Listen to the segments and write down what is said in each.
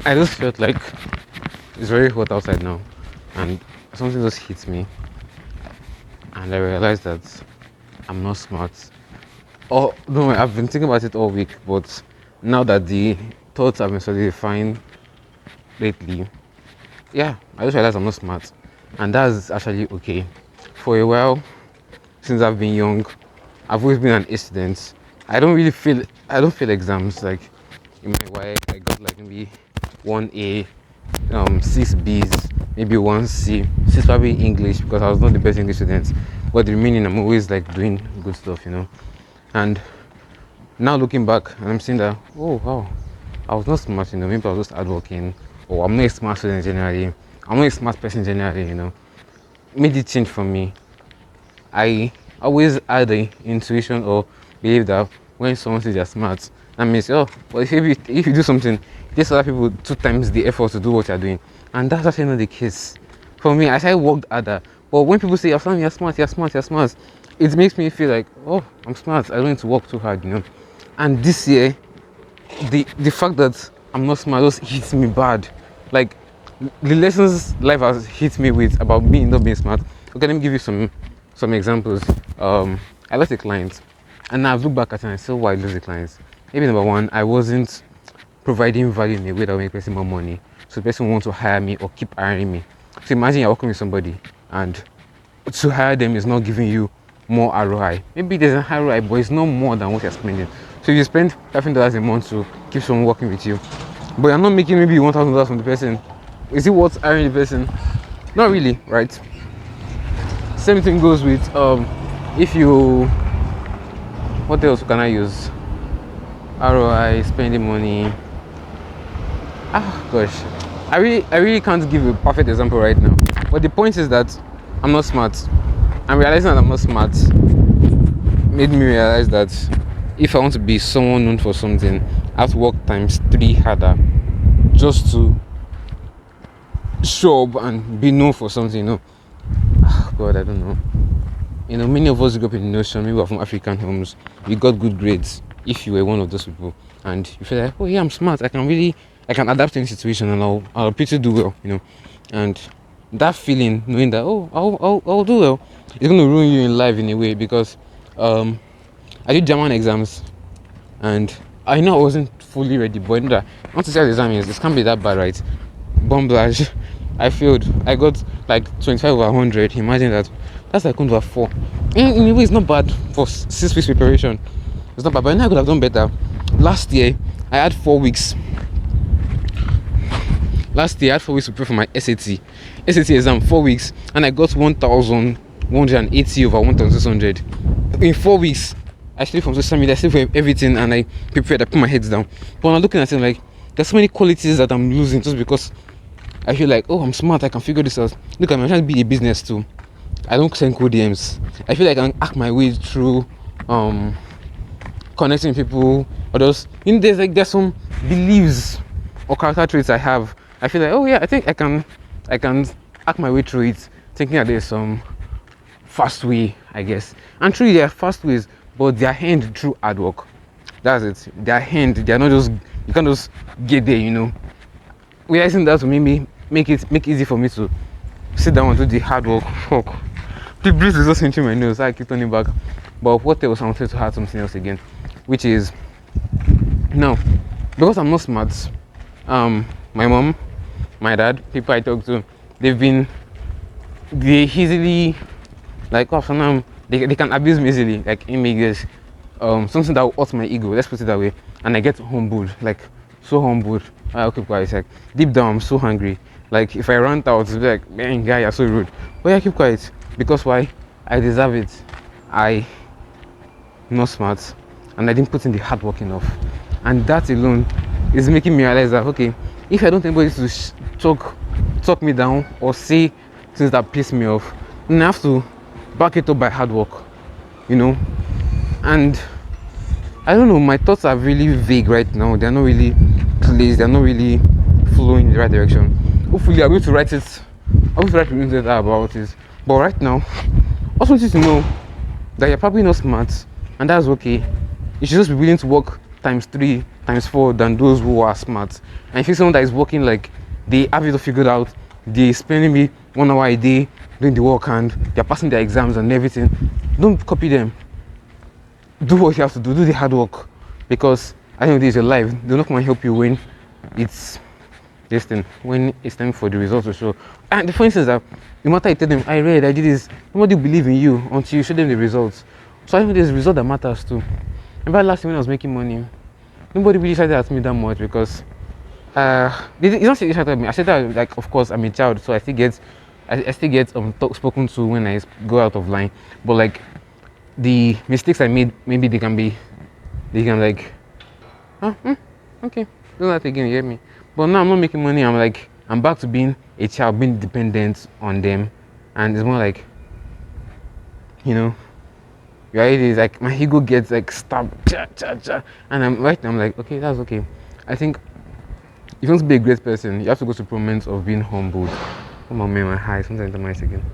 I just felt like it's very hot outside now, and something just hit me, and I realized that I'm not smart. Oh no, I've been thinking about it all week, but now that the thoughts have been solidifying lately, yeah, I just realized I'm not smart, and that's actually okay. For a while, since I've been young, I've always been an A student. I don't feel exams. Like in my Y, I got like maybe 1A, 6 B's, maybe 1C. This is probably English because I was not the best English student, but the remaining I'm always like doing good stuff. And now looking back, and I'm seeing that, oh wow, I was not smart. Maybe I was just hardworking, or I'm not a smart student generally. I'm not a smart person generally. Made it change for me. I always had the intuition or believe that when someone says they're smart, that means, oh, well, if you do something, there's other people 2 times the effort to do what you're doing. And that's actually not the case. For me, I worked harder. But when people say, Abdussalam, you're smart, it makes me feel like, oh, I'm smart. I don't need to work too hard. And this year, the fact that I'm not smart just hits me bad. Like, the lessons life has hit me with about me not being smart. Okay, let me give you some examples. I lost a client, and now I've looked back at it and I said, why I lost the clients. Maybe number one, I wasn't providing value in a way that will make the person more money, so the person wants to hire me or keep hiring me. So imagine you're working with somebody, and to hire them is not giving you more ROI. Maybe there's an ROI, but it's not more than what you're spending. So if you spend $500 a month to keep someone working with you, but you're not making maybe $1,000 from the person, is it worth hiring the person? Not really, right? Same thing goes with if you, what else can I use? ROI, spending money. Gosh, I really can't give a perfect example right now. But the point is that I'm not smart. And realizing that I'm not smart made me realize that if I want to be someone known for something, I have to work ×3 harder just to show up and be known for something. God, I don't know. Many of us grew up in the nation, maybe we're from African homes, we got good grades if you were one of those people, and you feel like, oh yeah, I'm smart, I can adapt to any situation and I'll pretty do well, and that feeling, knowing that, oh, I'll do well, it's going to ruin you in life in a way, because I did German exams, and I know I wasn't fully ready, but I know that once I see how the exam is, this can't be that bad, right? Bumblage. I failed. I got like 25/100. Imagine that. That's like 1/4. In a way, it's not bad for 6 weeks preparation. It's not bad, but I know I could have done better. Last year, I had 4 weeks. To prepare for my SAT exam, 4 weeks, and I got 1,180 over 1,600 in 4 weeks. I sleep from social media, I sleep from everything, and I prepared. I put my heads down. But I'm looking at it like, there's so many qualities that I'm losing just because I feel like, oh, I'm smart, I can figure this out. Look, I'm trying to be a business too. I don't send cold DMs. I feel like I can hack my way through connecting people, or there's some beliefs or character traits I have. I feel like, oh yeah, I think I can hack my way through it, thinking that there's some fast way, I guess. And truly there are fast ways, but they are earned through hard work. That's it. They are earned. They are not just, you can't just get there, Realizing that will make it easy for me to sit down and do the hard work. Fuck. The breeze is just into my nose, so I keep turning back. But what else? I wanted to add something else again, which is, now, because I'm not smart, my mom, my dad, people I talk to, they easily, like, oh, sometimes they can abuse me easily, like images, something that will hurt my ego, let's put it that way, and I get humbled, like, so humbled. I'll keep quiet. It's like, deep down, I'm so hungry. Like, if I rant out, it's like, man, guy, you're so rude. But yeah, keep quiet. Because why? I deserve it. I'm not smart, and I didn't put in the hard work enough. And that alone is making me realize that, okay, if I don't want anybody to talk me down or say things that piss me off, then I have to back it up by hard work, And I don't know, my thoughts are really vague right now. They're not really clear, they're not really flowing in the right direction. Hopefully I'm going to write it. I'm going to write a newsletter about it. But right now, I also want you to know that you're probably not smart, and that's okay. You should just be willing to work ×3 times 4 than those who are smart. And if you see someone that is working like they have it all figured out, they spending me 1 hour a day doing the work and they're passing their exams and everything, don't copy them. Do what you have to do the hard work, because I think this is your life. They're not going to help you when it's this thing, when it's time for the results to show. And the funny thing is that no matter you tell them, I read, I did this, nobody will believe in you until you show them the results. So I think there's a result that matters too. Remember last time when I was making money, nobody really shouted at me that much because they don't say they shouted at me. I said that, like, of course I'm a child, so I still get spoken to when I go out of line. But like the mistakes I made, maybe they can like, okay, do that again, you get me? But now I'm not making money. I'm back to being a child, being dependent on them, and it's more like, you know, reality is like my ego gets like stabbed, and I'm like, okay, that's okay. I think if you want to be a great person, you have to go through moments of being humbled. Come on, man, my high. Sometimes I'm again.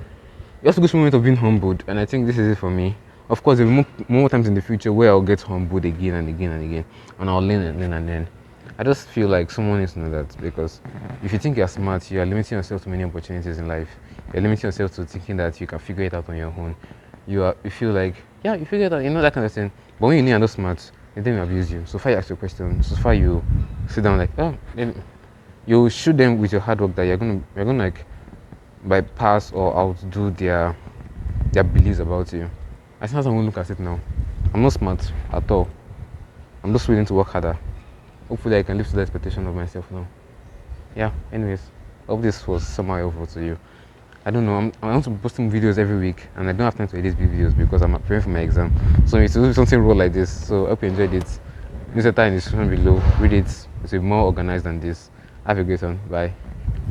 You have to go through moments of being humbled, and I think this is it for me. Of course, there will be more times in the future where I'll get humbled again and again and again, and I'll learn and learn and learn. I just feel like someone needs to know that, because if you think you're smart, you are limiting yourself to many opportunities in life. You're limiting yourself to thinking that you can figure it out on your own. You feel like, yeah, you figure it out, you know, that kind of thing. But when you know you're not smart, they don't abuse you. So far you ask your question, so far you sit down like, oh, then you shoot them with your hard work that you're gonna like bypass or outdo their beliefs about you. I think that's how I'm gonna look at it now. I'm not smart at all. I'm just willing to work harder. Hopefully I can live to the expectation of myself now. Yeah, anyways, I hope this was somehow helpful to you. I don't know, I want to be posting videos every week, and I don't have time to edit videos because I'm preparing for my exam. So it's to do something raw like this. So I hope you enjoyed it. Newsletter in the description below. Read it. It's more organized than this. Have a great one. Bye.